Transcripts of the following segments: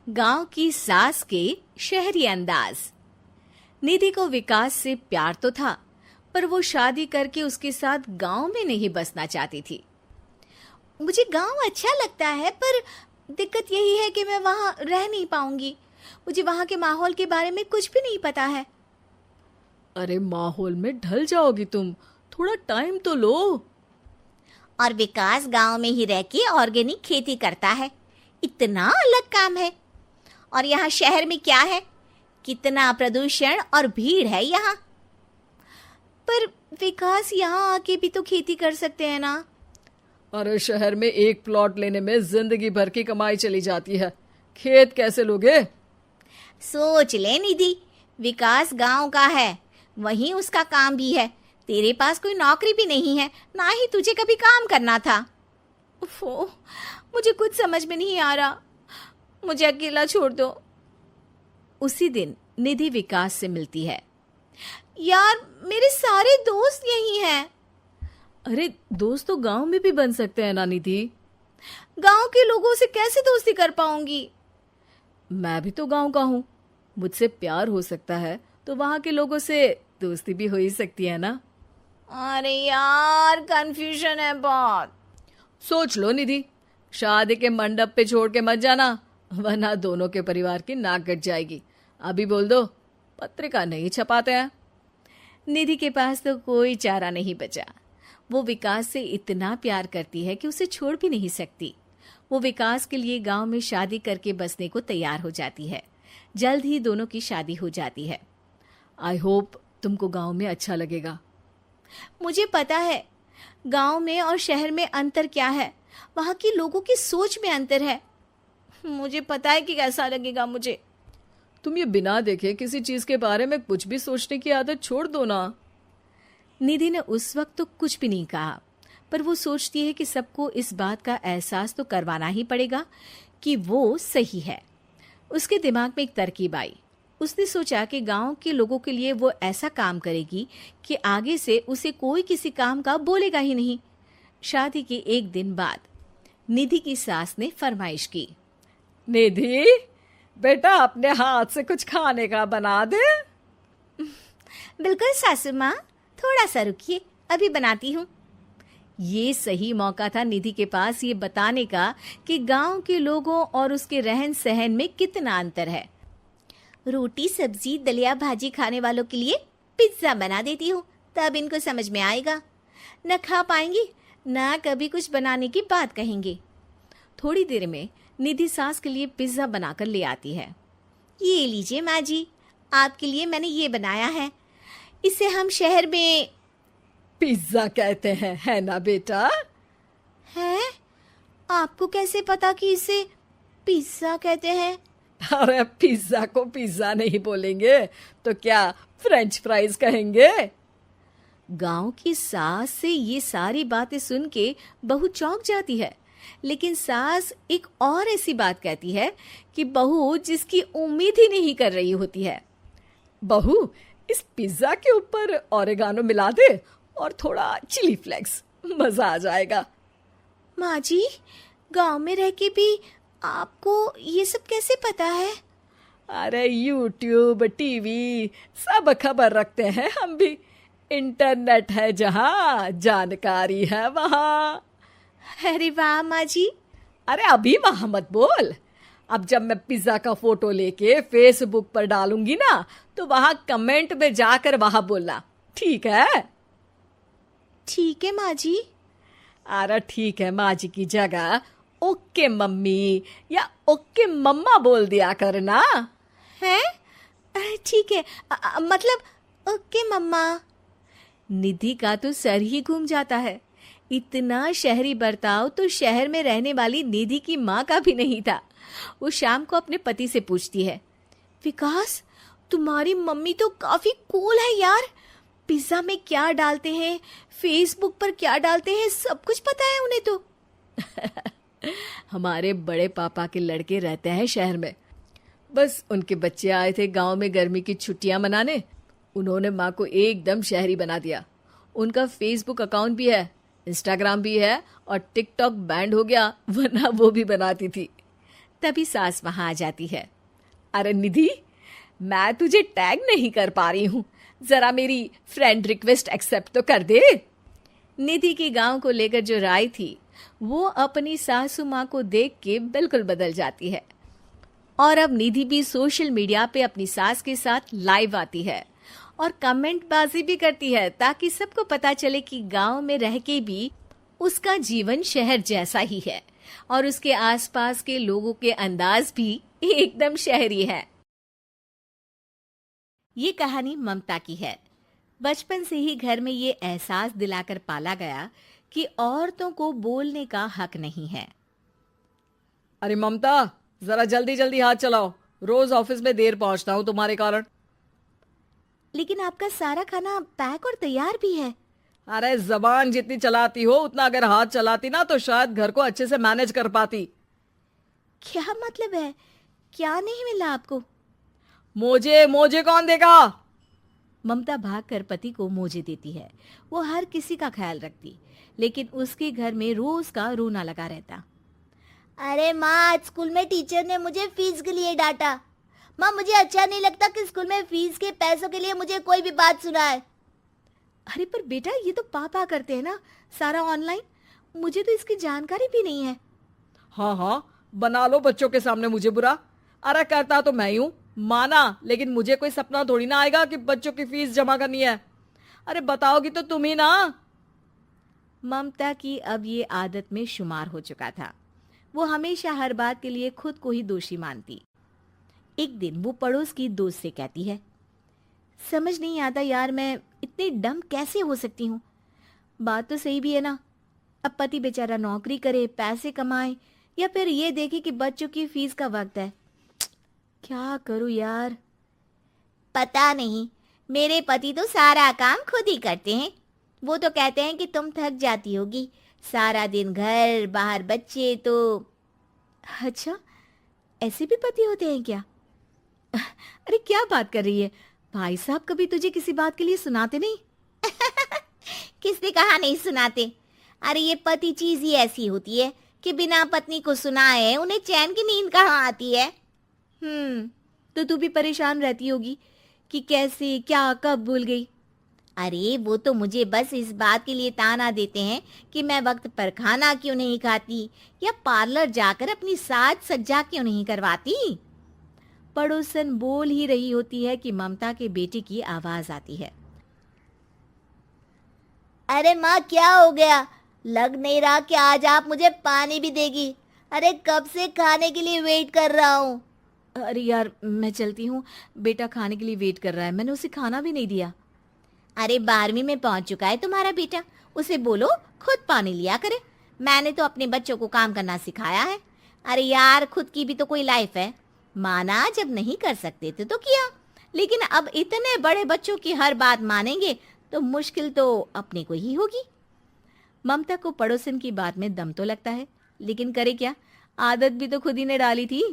गांव की सास के शहरी अंदाज। निधि को विकास से प्यार तो था, पर वो शादी करके उसके साथ गांव में नहीं बसना चाहती थी। मुझे गांव अच्छा लगता है, पर दिक्कत यही है कि मैं वहां रह नहीं पाऊंगी। मुझे वहां के माहौल के बारे में कुछ भी नहीं पता है। अरे माहौल में ढल जाओगी तुम, थोड़ा टाइम तो लो। और विकास गांव में ही रह के ऑर्गेनिक खेती करता है, इतना अलग काम है। और यहाँ शहर में क्या है, कितना प्रदूषण और भीड़ है यहाँ। पर विकास यहाँ आके भी तो खेती कर सकते हैं ना। अरे शहर में एक प्लॉट लेने में जिंदगी भर की कमाई चली जाती है, खेत कैसे लोगे? सोच ले निधि, विकास गांव का है, वहीं उसका काम भी है। तेरे पास कोई नौकरी भी नहीं है, ना ही तुझे कभी काम करना था। उफ़ो, मुझे कुछ समझ में नहीं आ रहा, मुझे अकेला छोड़ दो। उसी दिन निधि विकास से मिलती है। यार, मेरे सारे दोस्त यही हैं। अरे दोस्त तो गांव में भी बन सकते हैं ना निधि। गांव के लोगों से कैसे दोस्ती कर पाऊंगी? मैं भी तो गांव का हूँ, मुझसे प्यार हो सकता है तो वहां के लोगों से दोस्ती भी हो ही सकती है ना। अरे यार, कंफ्यूजन है बहुत। सोच लो निधि, शादी के मंडप पे छोड़ के मत जाना, वरना दोनों के परिवार की नाक कट जाएगी। अभी बोल दो, पत्रिका नहीं छपाते हैं। निधि के पास तो कोई चारा नहीं बचा। वो विकास से इतना प्यार करती है कि उसे छोड़ भी नहीं सकती। वो विकास के लिए गांव में शादी करके बसने को तैयार हो जाती है। जल्द ही दोनों की शादी हो जाती है। आई होप तुमको गांव में अच्छा लगेगा। मुझे पता है गांव में और शहर में अंतर क्या है, वहां के लोगों की सोच में अंतर है। मुझे पता है कि कैसा लगेगा मुझे। तुम ये बिना देखे किसी चीज के बारे में कुछ भी सोचने की आदत छोड़ दो ना। निधि ने उस वक्त तो कुछ भी नहीं कहा, पर वो सोचती है कि सबको इस बात का एहसास तो करवाना ही पड़ेगा कि वो सही है। उसके दिमाग में एक तरकीब आई। उसने सोचा कि गांव के लोगों के लिए वो ऐसा काम करेगी कि आगे से उसे कोई किसी काम का बोलेगा ही नहीं। शादी के एक दिन बाद निधि की सास ने फरमाइश की। निधि बेटा, अपने हाथ से कुछ खाने का बना दे। बिल्कुल सासू माँ, थोड़ा सा रुकिए, अभी बनाती हूँ। ये सही मौका था निधि के पास ये बताने का कि गांव के लोगों और उसके रहन सहन में कितना अंतर है। रोटी सब्जी दलिया भाजी खाने वालों के लिए पिज्जा बना देती हूँ, तब इनको समझ में आएगा। न खा पाएंगी, न कभी कुछ बनाने की बात कहेंगे। थोड़ी देर में निधि सास के लिए पिज्जा बनाकर ले आती है। ये लीजिए माँ जी, आपके लिए मैंने ये बनाया है। इसे हम शहर में पिज्जा कहते हैं, है ना बेटा? है? आपको कैसे पता कि इसे पिज्जा कहते हैं? अरे पिज्जा को पिज्जा नहीं बोलेंगे तो क्या फ्रेंच फ्राइज कहेंगे? गांव की सास से ये सारी बातें सुन के बहू चौंक जाती है, लेकिन सास एक और ऐसी बात कहती है कि बहू जिसकी उम्मीद ही नहीं कर रही होती है। बहू, इस पिज्जा के ऊपर ओरेगानो मिला दे और थोड़ा चिली फ्लेक्स, मजा आ जाएगा। माँ जी, गांव में रह के भी आपको ये सब कैसे पता है? अरे यूट्यूब टीवी सब खबर रखते हैं हम भी। इंटरनेट है जहाँ, जानकारी है वहाँ। अरे वाह माँ जी। अरे अभी वहाँ मत बोल, अब जब मैं पिज्जा का फोटो लेके फेसबुक पर डालूंगी ना, तो वहाँ कमेंट में जाकर वहाँ बोलना, ठीक है? ठीक है माँ जी। अरे ठीक है माँ जी की जगह ओके मम्मी या ओके मम्मा बोल दिया करना। है? ठीक है, मतलब ओके मम्मा। निधि का तो सर ही घूम जाता है। इतना शहरी बर्ताव तो शहर में रहने वाली निधि की माँ का भी नहीं था। वो शाम को अपने पति से पूछती है, विकास, तुम्हारी मम्मी तो काफी कूल है यार। पिज्जा में क्या डालते हैं, फेसबुक पर क्या डालते हैं, सब कुछ पता है उन्हें तो। हमारे बड़े पापा के लड़के रहते हैं शहर में, बस उनके बच्चे आए थे गांव में गर्मी की छुट्टियां मनाने। उन्होंने माँ को एकदम शहरी बना दिया। उनका फेसबुक अकाउंट भी है, इंस्टाग्राम भी है और टिकटॉक बैंड हो गया, वरना वो भी बनाती थी। तभी सास वहां आ जाती है। अरे निधि, मैं तुझे टैग नहीं कर पा रही हूँ, जरा मेरी फ्रेंड रिक्वेस्ट एक्सेप्ट तो कर दे। निधि की गांव को लेकर जो राय थी वो अपनी सासू माँ को देख के बिल्कुल बदल जाती है। और अब निधि भी सोशल मीडिया पे अपनी सास के साथ लाइव आती है और कमेंट बाजी भी करती है, ताकि सबको पता चले कि गांव में रह के भी उसका जीवन शहर जैसा ही है और उसके आसपास के लोगों के अंदाज भी एकदम शहरी है। ये कहानी ममता की है। बचपन से ही घर में ये एहसास दिलाकर पाला गया कि औरतों को बोलने का हक नहीं है। अरे ममता, जरा जल्दी जल्दी हाथ चलाओ, रोज ऑफिस में देर पहुंचता हूँ तुम्हारे कारण। लेकिन आपका सारा खाना पैक और तैयार भी है। अरे जबान जितनी चलाती हो उतना अगर हाथ चलाती ना तो शायद घर को अच्छे से मैनेज कर पाती। क्या मतलब है? क्या नहीं मिला आपको? मोजे मोजे कौन देगा? ममता भागकर पति को मोजे देती है। वो हर किसी का ख्याल रखती, लेकिन उसके घर में रोज का रोना लगा रहता। अरे माँ, आज स्कूल में टीचर ने मुझे फीस के लिए डांटा। माँ, मुझे अच्छा नहीं लगता कि स्कूल में फीस के पैसों के लिए मुझे कोई भी बात सुनाए। अरे पर बेटा, ये तो पापा करते हैं ना सारा ऑनलाइन, मुझे तो इसकी जानकारी भी नहीं है। हाँ हाँ, बना लो बच्चों के सामने मुझे बुरा। अरे करता तो मैं ही हूँ, माना, लेकिन मुझे कोई सपना थोड़ी ना आएगा कि बच्चों की फीस जमा करनी है। अरे बताओगी तो तुम ही ना। ममता की अब ये आदत में शुमार हो चुका था। वो हमेशा हर बात के लिए खुद को ही दोषी मानती। एक दिन वो पड़ोस की दोस्त से कहती है, समझ नहीं आता यार, मैं इतनी डम कैसे हो सकती हूँ। बात तो सही भी है ना, अब पति बेचारा नौकरी करे, पैसे कमाए, या फिर ये देखे कि बच्चों की फीस का वक्त है। क्या करूँ यार। पता नहीं, मेरे पति तो सारा काम खुद ही करते हैं। वो तो कहते हैं कि तुम थक जाती होगी, सारा दिन घर बाहर बच्चे। तो अच्छा, ऐसे भी पति होते हैं क्या? अरे क्या बात कर रही है, भाई साहब कभी तुझे किसी बात के लिए सुनाते नहीं? किसने कहा नहीं सुनाते? अरे ये पति चीज ही ऐसी होती है कि बिना पत्नी को सुनाए उन्हें चैन की नींद कहाँ आती है। तो तू भी परेशान रहती होगी कि कैसे, क्या, कब भूल गई। अरे वो तो मुझे बस इस बात के लिए ताना देते हैं कि मैं वक्त पर खाना क्यों नहीं खाती या पार्लर जाकर अपनी साज सज्जा क्यों नहीं करवाती। पड़ोसन बोल ही रही होती है कि ममता के बेटे की आवाज आती है। अरे माँ, क्या हो गया? लग नहीं रहा कि आज आप मुझे पानी भी देगी। अरे कब से खाने के लिए वेट कर रहा हूँ। अरे यार, मैं चलती हूँ, बेटा खाने के लिए वेट कर रहा है, मैंने उसे खाना भी नहीं दिया। अरे 12वीं में पहुंच चुका है तुम्हारा बेटा, उसे बोलो खुद पानी लिया करे। मैंने तो अपने बच्चों को काम करना सिखाया है। अरे यार, खुद की भी तो कोई लाइफ है। माना जब नहीं कर सकते थे तो किया, लेकिन अब इतने बड़े बच्चों की हर बात मानेंगे तो मुश्किल तो अपने को ही होगी। ममता को पड़ोसन की बात में दम तो लगता है, लेकिन करे क्या, आदत भी तो खुद ही ने डाली थी।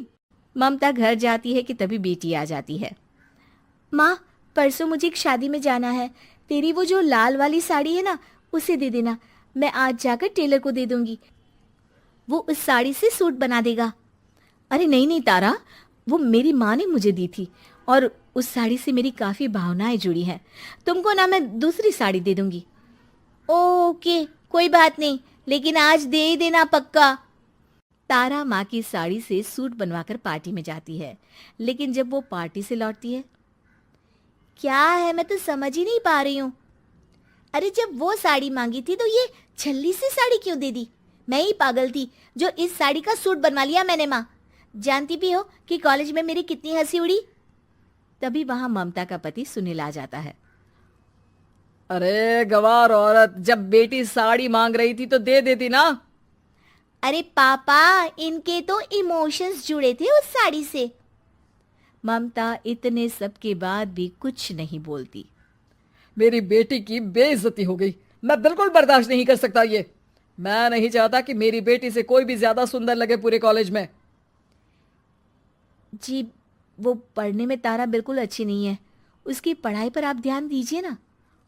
ममता घर जाती है कि तभी बेटी आ जाती है। माँ, परसों मुझे एक शादी में जाना है, तेरी वो जो लाल वाली साड़ी है ना, उसे दे देना। मैं आज जाकर टेलर को दे दूंगी, वो उस साड़ी से सूट बना देगा। अरे नहीं नहीं तारा, वो मेरी माँ ने मुझे दी थी और उस साड़ी से मेरी काफी भावनाएं जुड़ी हैं। तुमको ना मैं दूसरी साड़ी दे दूंगी। ओके, कोई बात नहीं, लेकिन आज दे ही देना पक्का। तारा माँ की साड़ी से सूट बनवाकर पार्टी में जाती है, लेकिन जब वो पार्टी से लौटती है, क्या है, मैं तो समझ ही नहीं पा रही हूँ। अरे जब वो साड़ी मांगी थी तो ये छल्ली सी साड़ी क्यों दे दी? मैं ही पागल थी जो इस साड़ी का सूट बनवा लिया मैंने। माँ, जानती भी हो कि कॉलेज में मेरी कितनी हंसी उड़ी। तभी वहां ममता का पति सुनील आ जाता है। अरे गवार औरत, जब बेटी साड़ी मांग रही थी तो दे देती ना। अरे पापा, इनके तो इमोशंस जुड़े थे उस साड़ी से। ममता इतने सब के बाद भी कुछ नहीं बोलती। मेरी बेटी की बेइज्जती हो गई, मैं बिल्कुल बर्दाश्त नहीं कर सकता ये। मैं नहीं चाहता कि मेरी बेटी से कोई भी ज्यादा सुंदर लगे पूरे कॉलेज में। जी, वो पढ़ने में तारा बिल्कुल अच्छी नहीं है, उसकी पढ़ाई पर आप ध्यान दीजिए ना।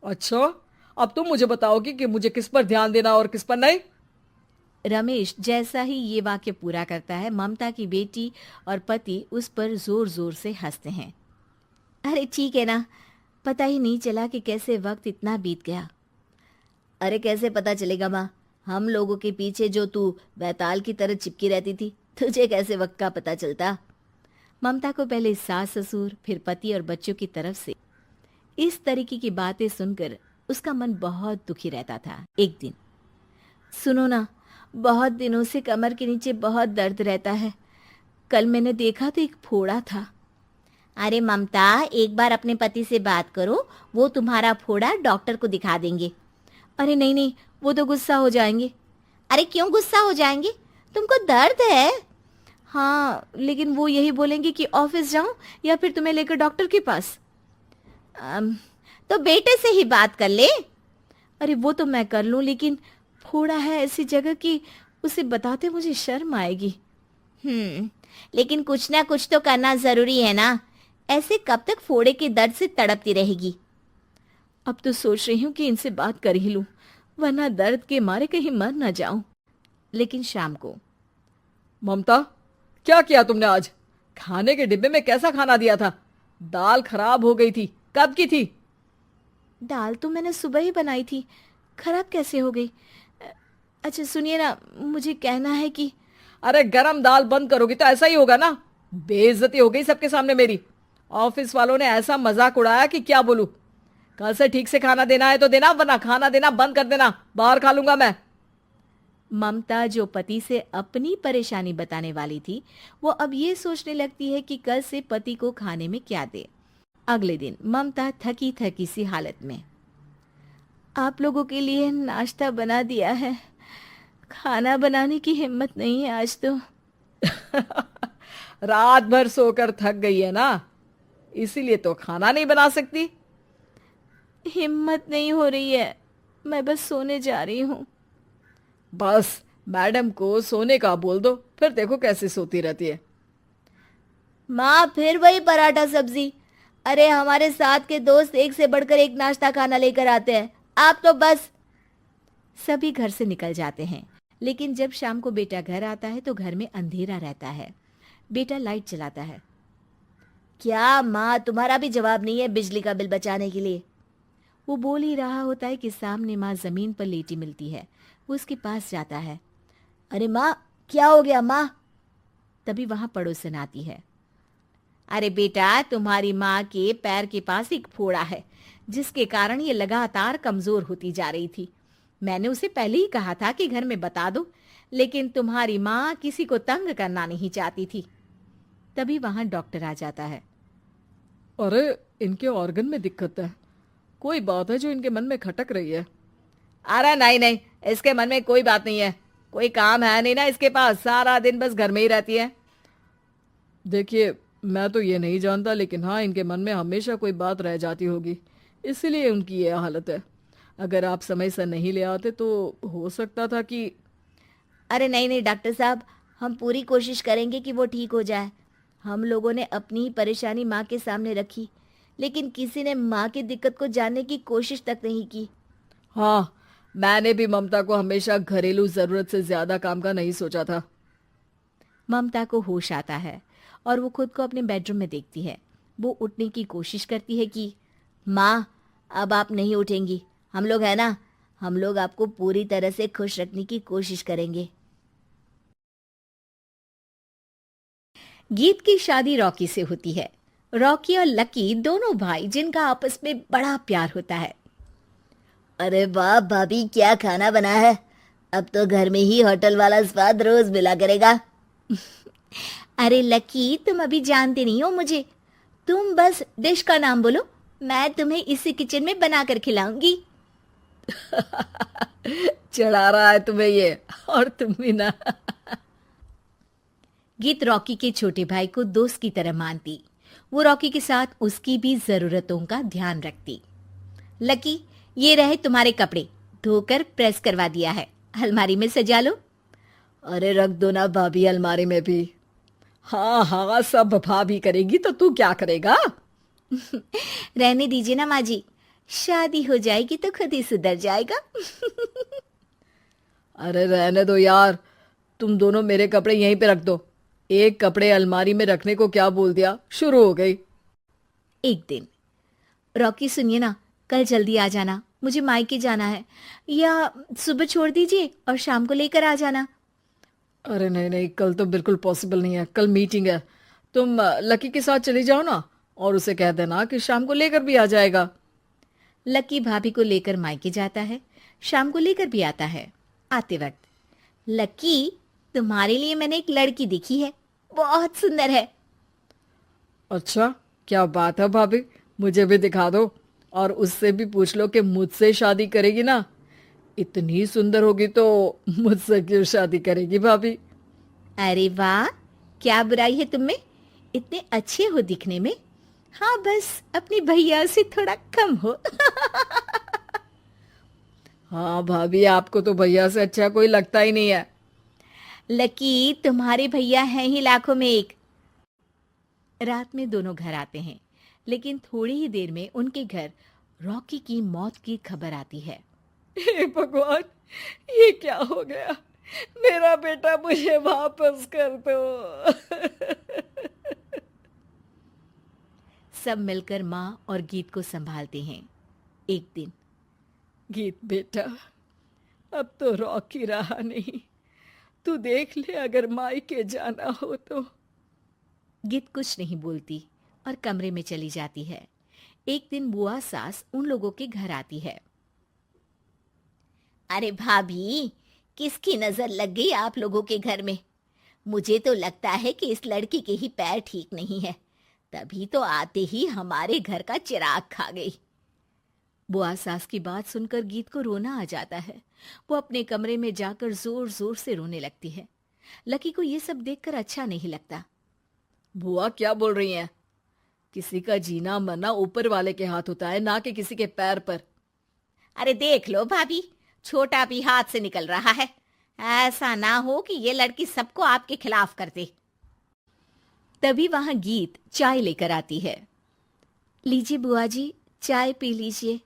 अच्छा, अब तुम मुझे बताओगी कि मुझे किस पर ध्यान देना और किस पर नहीं? रमेश जैसा ही ये वाक्य पूरा करता है, ममता की बेटी और पति उस पर जोर जोर से हंसते हैं। अरे ठीक है ना, पता ही नहीं चला कि कैसे वक्त इतना बीत गया। अरे कैसे पता चलेगा माँ, हम लोगों के पीछे जो तू बैताल की तरह चिपकी रहती थी, तुझे कैसे वक्त का पता चलता। ममता को पहले सास ससुर, फिर पति और बच्चों की तरफ से इस तरीके की बातें सुनकर उसका मन बहुत दुखी रहता था। एक दिन, सुनो ना, बहुत दिनों से कमर के नीचे बहुत दर्द रहता है। कल मैंने देखा तो एक फोड़ा था। अरे ममता, एक बार अपने पति से बात करो, वो तुम्हारा फोड़ा डॉक्टर को दिखा देंगे। अरे नहीं नहीं, वो तो गुस्सा हो जाएंगे। अरे क्यों गुस्सा हो जाएंगे, तुमको दर्द है। हाँ, लेकिन वो यही बोलेंगे कि ऑफिस जाऊं या फिर तुम्हें लेकर डॉक्टर के पास। तो बेटे से ही बात कर ले। अरे वो तो मैं कर लूं, लेकिन फोड़ा है ऐसी जगह कि उसे बताते मुझे शर्म आएगी। लेकिन कुछ ना कुछ तो करना जरूरी है ना, ऐसे कब तक फोड़े के दर्द से तड़पती रहेगी। अब तो सोच रही हूँ कि इनसे बात कर ही लूं, वरना दर्द के मारे कहीं मर ना जाऊं। लेकिन शाम को, ममता, क्या किया तुमने आज? खाने के डिब्बे में कैसा खाना दिया था? दाल खराब हो गई थी। कब की थी? दाल तो मैंने सुबह ही बनाई थी, खराब कैसे हो गई? अच्छा सुनिए ना, मुझे कहना है कि अरे गरम दाल बंद करोगी तो ऐसा ही होगा ना। बेइज्जती हो गई सबके सामने मेरी। ऑफिस वालों ने ऐसा मजाक उड़ाया कि क्या बोलूं। कल से ठीक से खाना देना है तो देना, वरना खाना देना बंद कर देना। बाहर खा लूंगा मैं। ममता, जो पति से अपनी परेशानी बताने वाली थी, वो अब ये सोचने लगती है कि कल से पति को खाने में क्या दे। अगले दिन ममता थकी थकी सी हालत में, आप लोगों के लिए नाश्ता बना दिया है, खाना बनाने की हिम्मत नहीं है आज तो। रात भर सोकर थक गई है ना, इसीलिए तो खाना नहीं बना सकती। हिम्मत नहीं हो रही है, मैं बस सोने जा रही हूँ। बस मैडम को सोने का बोल दो, फिर देखो कैसे सोती रहती है। माँ, फिर वही पराठा सब्जी। अरे हमारे साथ के दोस्त एक से बढ़कर एक नाश्ता खाना लेकर आते हैं, आप तो बस। सभी घर से निकल जाते हैं, लेकिन जब शाम को बेटा घर आता है तो घर में अंधेरा रहता है। बेटा लाइट जलाता है। क्या माँ, तुम्हारा भी जवाब नहीं है बिजली का बिल बचाने के लिए? वो बोल ही रहा होता है कि सामने माँ जमीन पर लेटी मिलती है। वो उसके पास जाता है। अरे माँ, क्या हो गया माँ? तभी वहां पड़ोसन आती है। अरे बेटा, तुम्हारी माँ के पैर के पास एक फोड़ा है, जिसके कारण ये लगातार कमजोर होती जा रही थी। मैंने उसे पहले ही कहा था कि घर में बता दो, लेकिन तुम्हारी माँ किसी को तंग करना नहीं चाहती थी। तभी वहां डॉक्टर आ जाता है। अरे इनके ऑर्गन में दिक्कत है, कोई बात है जो इनके मन में खटक रही है। अरे नहीं नहीं, इसके मन में कोई बात नहीं है, कोई काम है नहीं ना इसके पास, सारा दिन बस घर में ही रहती है। देखिए, मैं तो ये नहीं जानता, लेकिन हाँ, इनके मन में हमेशा कोई बात रह जाती होगी, इसीलिए उनकी ये हालत है। अगर आप समय से नहीं ले आते तो हो सकता था कि। अरे नहीं नहीं डॉक्टर साहब, हम पूरी कोशिश करेंगे कि वो ठीक हो जाए। हम लोगों ने अपनी ही परेशानी माँ के सामने रखी, लेकिन किसी ने माँ की दिक्कत को जानने की कोशिश तक नहीं की। हाँ, मैंने भी ममता को हमेशा घरेलू जरूरत से ज्यादा काम का नहीं सोचा था। ममता को होश आता है और वो खुद को अपने बेडरूम में देखती है। वो उठने की कोशिश करती है कि माँ, अब आप नहीं उठेंगी, हम लोग है ना, हम लोग आपको पूरी तरह से खुश रखने की कोशिश करेंगे। गीत की शादी रॉकी से होती है। रॉकी और लकी दोनों भाई, जिनका आपस में बड़ा प्यार होता है। अरे वाह भाभी, क्या खाना बना है, अब तो घर में ही होटल वाला स्वाद रोज मिला करेगा। अरे लकी, तुम अभी जानते नहीं हो मुझे, तुम बस डिश का नाम बोलो, मैं तुम्हें इसी किचन में बनाकर खिलाऊंगी। चढ़ा रहा है तुम्हें ये, और तुम भी ना। गीत रॉकी के छोटे भाई को दोस्त की तरह मानती। वो रॉकी के साथ उसकी भी जरूरतों का ध्यान रखती। लकी, ये रहे तुम्हारे कपड़े, धोकर प्रेस करवा दिया है, अलमारी में सजा लो। अरे रख दो ना भाभी अलमारी में भी। हाँ हाँ, सब भाभी करेगी तो तू क्या करेगा? रहने दीजिए ना माँ जी, शादी हो जाएगी तो खुद ही सुधर जाएगा। अरे रहने दो यार, तुम दोनों मेरे कपड़े यहीं पे रख दो। एक कपड़े अलमारी में रखने को क्या बोल दिया, शुरू हो गई। एक दिन, रॉकी सुनिए ना, कल जल्दी आ जाना, मुझे मायके जाना है, या सुबह छोड़ दीजिए और शाम को लेकर आ जाना। अरे नहीं नहीं, कल तो बिल्कुल पॉसिबल नहीं है, कल मीटिंग है। तुम लकी के साथ चली जाओ ना, और उसे कह देना कि शाम को लेकर भी आ जाएगा। लकी भाभी को लेकर मायके जाता है, शाम को लेकर भी आता है। आते वक्त, लकी, तुम्हारे लिए मैंने एक लड़की देखी है, बहुत सुंदर है। अच्छा, क्या बात है भाभी, मुझे भी दिखा दो, और उससे भी पूछ लो कि मुझसे शादी करेगी ना। इतनी सुंदर होगी तो मुझसे क्यों शादी करेगी भाभी। अरे वाह, क्या बुराई है तुम में, इतने अच्छे हो दिखने में। हाँ, बस अपनी भैया से थोड़ा कम हो। हाँ भाभी, आपको तो भैया से अच्छा कोई लगता ही नहीं है। लकी, तुम्हारे भैया हैं ही लाखों में एक। रात में दोनों घर आते हैं, लेकिन थोड़ी ही देर में उनके घर रॉकी की मौत की खबर आती है। हे भगवान, ये क्या हो गया, मेरा बेटा मुझे वापस कर दो। सब मिलकर माँ और गीत को संभालते हैं। एक दिन, गीत बेटा, अब तो रॉकी रहा नहीं, तू देख ले अगर मायके जाना हो तो। गीत कुछ नहीं बोलती और कमरे में चली जाती है। एक दिन बुआ सास उन लोगों के घर आती है। अरे भाभी, किसकी नजर लग गई आप लोगों के घर में? मुझे तो लगता है कि इस लड़की के ही पैर ठीक नहीं है, तभी तो आते ही हमारे घर का चिराग खा गई। बुआ सास की बात सुनकर गीत को रोना आ जाता है। वो अपने कमरे में जाकर जोर जोर से रोने लगती है। लकी को ये सब देखकर अच्छा नहीं लगता। बुआ क्या बोल रही हैं? किसी का जीना मरना ऊपर वाले के हाथ होता है, ना कि किसी के पैर पर। अरे देख लो भाभी, छोटा भी हाथ से निकल रहा है। ऐसा ना हो कि ये लड़की सबको आपके खिलाफ कर दे। तभी वहां गीत चाय लेकर आती है। लीजिए बुआ जी, चाय पी लीजिए।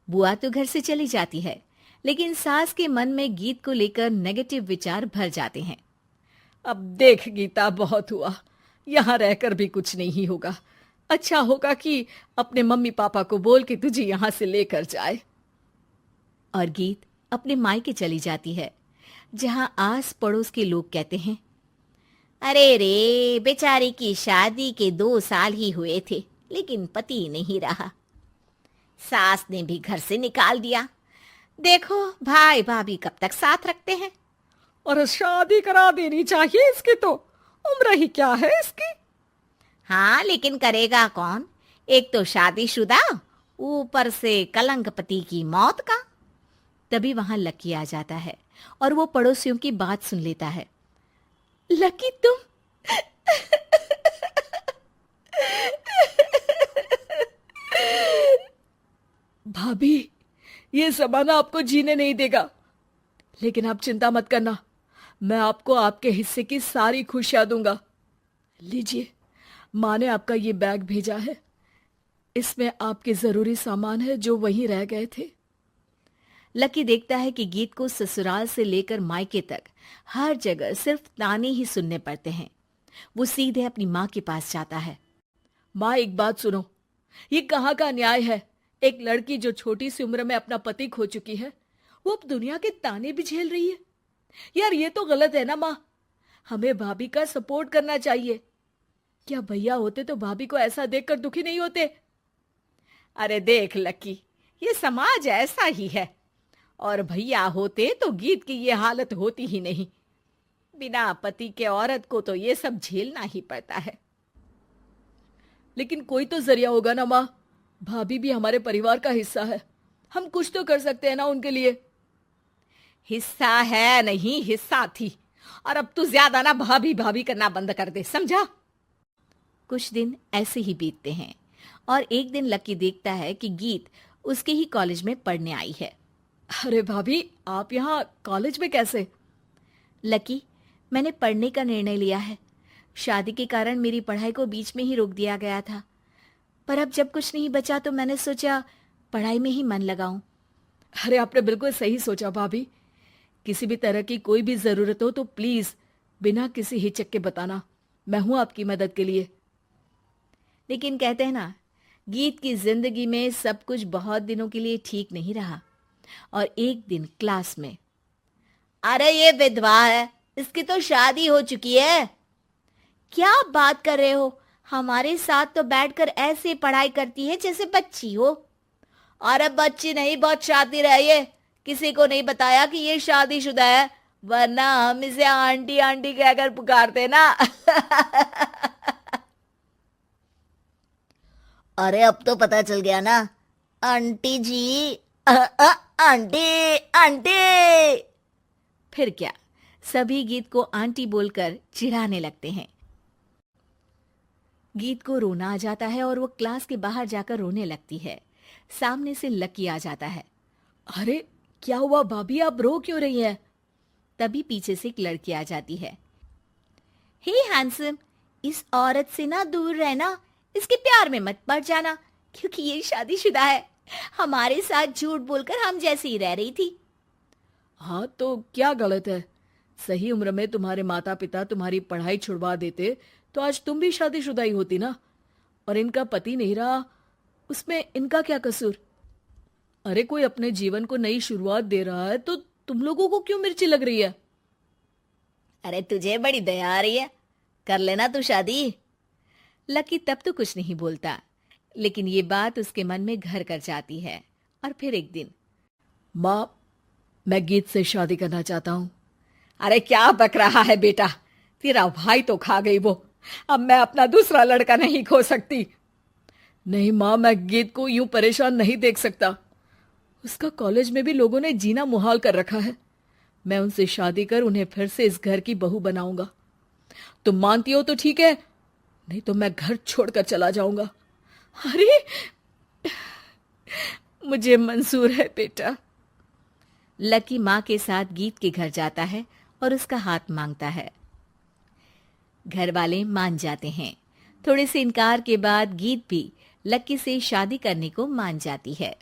बुआ तो घर से चली जाती है, लेकिन सास के मन में गीत को लेकर नेगेटिव विचार भर जाते हैं। अब देख गीता, बहुत हुआ, यहाँ रहकर भी कुछ नहीं होगा। अच्छा होगा कि अपने मम्मी पापा को बोल के तुझे यहाँ से लेकर जाए। और गीत अपने मायके चली जाती है, जहां आस पड़ोस के लोग कहते हैं, अरे रे, बेचारी की शादी के 2 साल ही हुए थे, लेकिन पति नहीं रहा। सास ने भी घर से निकाल दिया। देखो भाई भाभी कब तक साथ रखते हैं। और शादी करा देनी चाहिए इसकी, तो उम्र ही क्या है इसकी। हाँ, लेकिन करेगा कौन? एक तो शादीशुदा, ऊपर से कलंक पति की मौत का। तभी वहां लकी आ जाता है और वो पड़ोसियों की बात सुन लेता है। लकी, तुम भाभी, ये जमाना आपको जीने नहीं देगा, लेकिन आप चिंता मत करना, मैं आपको आपके हिस्से की सारी खुशियां दूंगा। लीजिए, माँ ने आपका ये बैग भेजा है, इसमें आपके जरूरी सामान है जो वहीं रह गए थे। लकी देखता है कि गीत को ससुराल से लेकर मायके तक हर जगह सिर्फ ताने ही सुनने पड़ते हैं। वो सीधे अपनी माँ के पास जाता है। माँ, एक बात सुनो, ये कहाँ का न्याय है? एक लड़की जो छोटी सी उम्र में अपना पति खो चुकी है, वो अब दुनिया के ताने भी झेल रही है। यार, ये तो गलत है ना माँ। हमें भाभी का सपोर्ट करना चाहिए। क्या भैया होते तो भाभी को ऐसा देखकर दुखी नहीं होते? अरे देख लकी, ये समाज ऐसा ही है, और भैया होते तो गीत की ये हालत होती ही नहीं। बिना पति के औरत को तो ये सब झेलना ही पड़ता है। लेकिन कोई तो जरिया होगा ना माँ, भाभी भी हमारे परिवार का हिस्सा है, हम कुछ तो कर सकते हैं ना उनके लिए। हिस्सा है नहीं, हिस्सा थी, और अब तू ज्यादा ना भाभी भाभी करना बंद कर दे, समझा? कुछ दिन ऐसे ही बीतते हैं और एक दिन लकी देखता है कि गीत उसके ही कॉलेज में पढ़ने आई है। अरे भाभी, आप यहाँ कॉलेज में कैसे? लकी, मैंने पढ़ने का निर्णय लिया है। शादी के कारण मेरी पढ़ाई को बीच में ही रोक दिया गया था, पर अब जब कुछ नहीं बचा तो मैंने सोचा पढ़ाई में ही मन लगाऊं। अरे आपने बिल्कुल सही सोचा भाभी। किसी भी तरह की कोई भी जरूरत हो तो प्लीज बिना किसी हिचक के बताना, मैं हूं आपकी मदद के लिए। लेकिन कहते हैं ना, गीत की जिंदगी में सब कुछ बहुत दिनों के लिए ठीक नहीं रहा। और एक दिन क्लास में, अरे ये विधवा है, इसकी तो शादी हो चुकी है। क्या बात कर रहे हो? हमारे साथ तो बैठकर ऐसे पढ़ाई करती है जैसे बच्ची हो। अरे बच्ची नहीं, बहुत शातिर है ये। किसी को नहीं बताया कि ये शादीशुदा है, वरना हम इसे आंटी आंटी कहकर पुकारते ना। अरे अब तो पता चल गया ना आंटी जी। Aunty aunty. फिर क्या, सभी गीत को आंटी बोलकर चिढ़ाने लगते हैं। गीत को रोना आ जाता है और वो क्लास के बाहर जाकर रोने लगती है। सामने से लकी आ जाता है। अरे क्या हुआ भाभी, आप रो क्यों रही हैं? तभी पीछे से एक लड़की आ जाती है। हे हैंडसम, इस औरत से ना दूर रहना, इसके प्यार में मत पड़ जाना, क्योंकि ये शादीशुदा है। हमारे साथ झूठ बोलकर हम जैसी ही रह रही थी। हाँ तो क्या गलत है? सही उम्र में तुम्हारे माता पिता तुम्हारी पढ़ाई छुड़वा देते तो आज तुम भी शादीशुदा ही होती ना। और इनका पति नहीं रहा, उसमें इनका क्या कसूर? अरे कोई अपने जीवन को नई शुरुआत दे रहा है तो तुम लोगों को क्यों मिर्ची लग रही है? अरे तुझे बड़ी दया आ रही है, कर लेना तू शादी। लकी तब तो कुछ नहीं बोलता, लेकिन ये बात उसके मन में घर कर जाती है। और फिर एक दिन, माँ, मैं गीत से शादी करना चाहता हूँ। अरे क्या बक रहा है बेटा, तेरा भाई तो खा गई वो, अब मैं अपना दूसरा लड़का नहीं खो सकती। नहीं माँ, मैं गीत को यूं परेशान नहीं देख सकता। उसका कॉलेज में भी लोगों ने जीना मुहाल कर रखा है। मैं उनसे शादी कर उन्हें फिर से इस घर की बहू बनाऊंगा। तुम मानती हो तो ठीक है, नहीं तो मैं घर छोड़कर चला जाऊंगा। अरे मुझे मंजूर है बेटा। लकी माँ के साथ गीत के घर जाता है और उसका हाथ मांगता है। घर वाले मान जाते हैं। थोड़े से इनकार के बाद गीत भी लकी से शादी करने को मान जाती है।